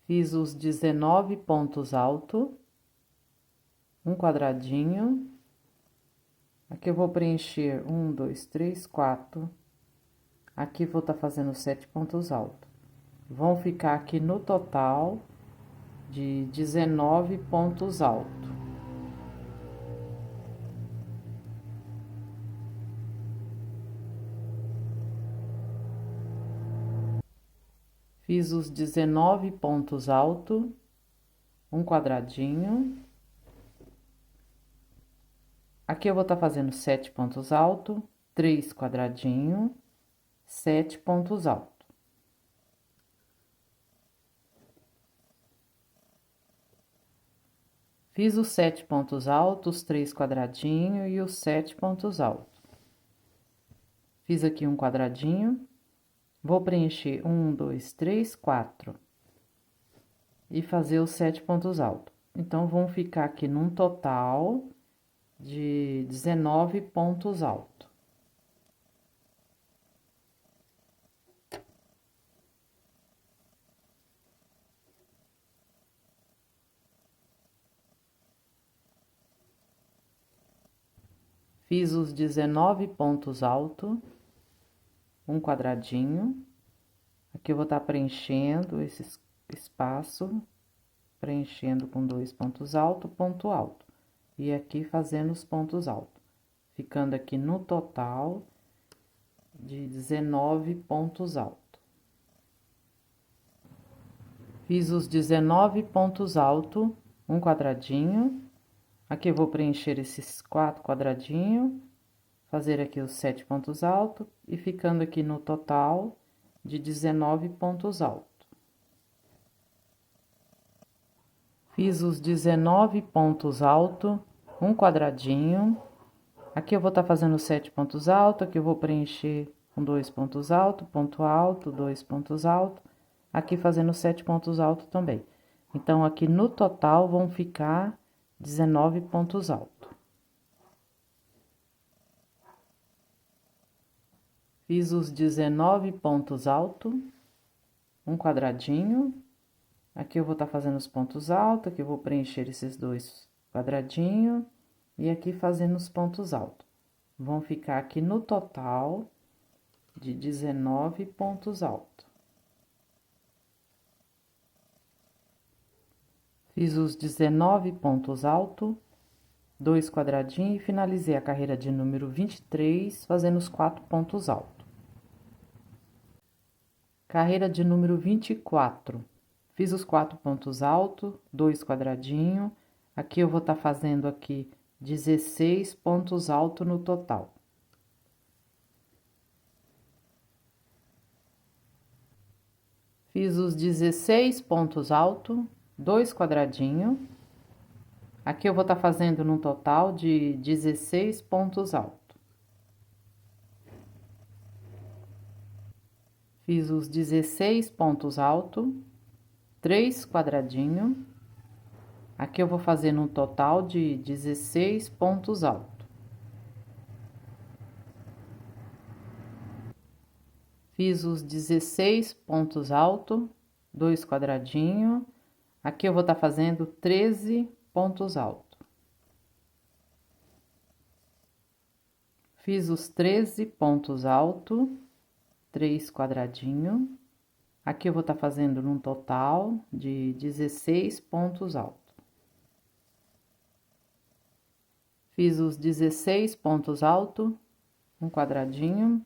Fiz os 19 pontos altos, um quadradinho. Aqui eu vou preencher 1, 2, 3, 4. Aqui vou estar fazendo 7 pontos altos. Vão ficar aqui no total de 19 pontos altos. Fiz os 19 pontos altos, um quadradinho. Aqui eu vou estar fazendo 7 pontos altos, 3 quadradinhos, 7 pontos altos. Fiz os 7 pontos altos, 3 quadradinhos e os 7 pontos altos. Fiz aqui um quadradinho. Vou preencher 1, 2, 3, 4. E fazer os 7 pontos altos. Então, vão ficar aqui num total de 19 pontos altos. Fiz os 19 pontos altos, um quadradinho. Aqui eu vou estar preenchendo esse espaço, preenchendo com 2 pontos altos, ponto alto. E aqui fazendo os pontos altos, ficando aqui no total de 19 pontos altos. Fiz os 19 pontos altos, um quadradinho. Aqui eu vou preencher esses 4 quadradinhos, fazer aqui os 7 pontos altos e ficando aqui no total de 19 pontos altos. Fiz os 19 pontos altos, um quadradinho. Aqui eu vou estar fazendo 7 pontos altos, aqui eu vou preencher com 2 pontos altos, ponto alto, 2 pontos altos. Aqui fazendo 7 pontos altos também. Então, aqui no total vão ficar 19 pontos altos. Fiz os 19 pontos altos, um quadradinho. Aqui eu vou estar fazendo os pontos altos, aqui eu vou preencher esses 2 quadradinhos e aqui fazendo os pontos altos. Vão ficar aqui no total de 19 pontos altos. Fiz os 19 pontos altos, 2 quadradinhos e finalizei a carreira de número 23, fazendo os 4 pontos altos. Carreira de número 24. Fiz os 4 pontos altos, 2 quadradinhos. Aqui eu vou estar fazendo aqui 16 pontos altos no total. Fiz os 16 pontos altos, 2 quadradinhos. Aqui eu vou estar fazendo num total de 16 pontos altos. Fiz os 16 pontos altos, 3 quadradinhos. Aqui eu vou fazer num total de 16 pontos altos. Fiz os 16 pontos altos, 2 quadradinhos. Aqui eu vou estar fazendo 13 pontos altos. Fiz os 13 pontos altos, 3 quadradinhos. Aqui eu vou estar fazendo num total de 16 pontos altos. Fiz os 16 pontos altos, um quadradinho.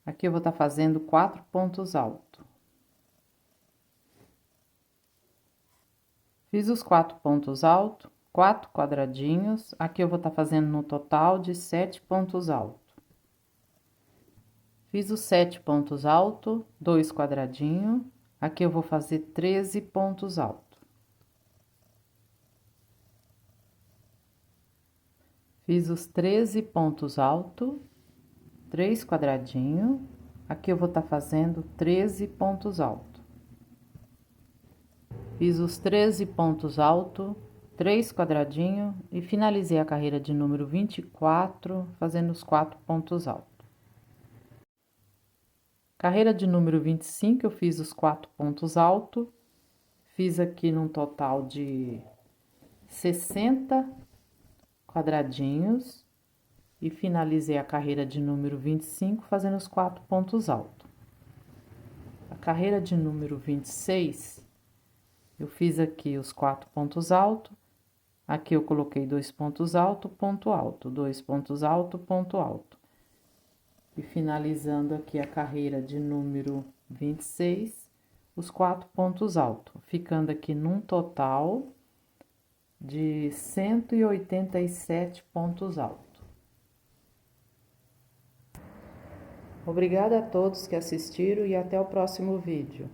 Aqui eu vou estar fazendo 4 pontos altos. Fiz os 4 pontos altos, 4 quadradinhos. Aqui eu vou estar fazendo no total de 7 pontos altos. Fiz os 7 pontos altos, 2 quadradinhos. Aqui eu vou fazer 13 pontos altos. Fiz os 13 pontos altos, 3 quadradinhos. Aqui eu vou estar fazendo 13 pontos altos. Fiz os 13 pontos altos, 3 quadradinhos e finalizei a carreira de número 24, fazendo os 4 pontos altos. Carreira de número 25, eu fiz os 4 pontos altos, fiz aqui num total de 60 quadradinhos e finalizei a carreira de número 25 fazendo os 4 pontos altos. A carreira de número 26, eu fiz aqui os 4 pontos altos, aqui eu coloquei 2 pontos altos, ponto alto, 2 pontos altos, ponto alto. E finalizando aqui a carreira de número 26, os 4 pontos altos, ficando aqui num total de 187 pontos altos. Obrigada a todos que assistiram e até o próximo vídeo.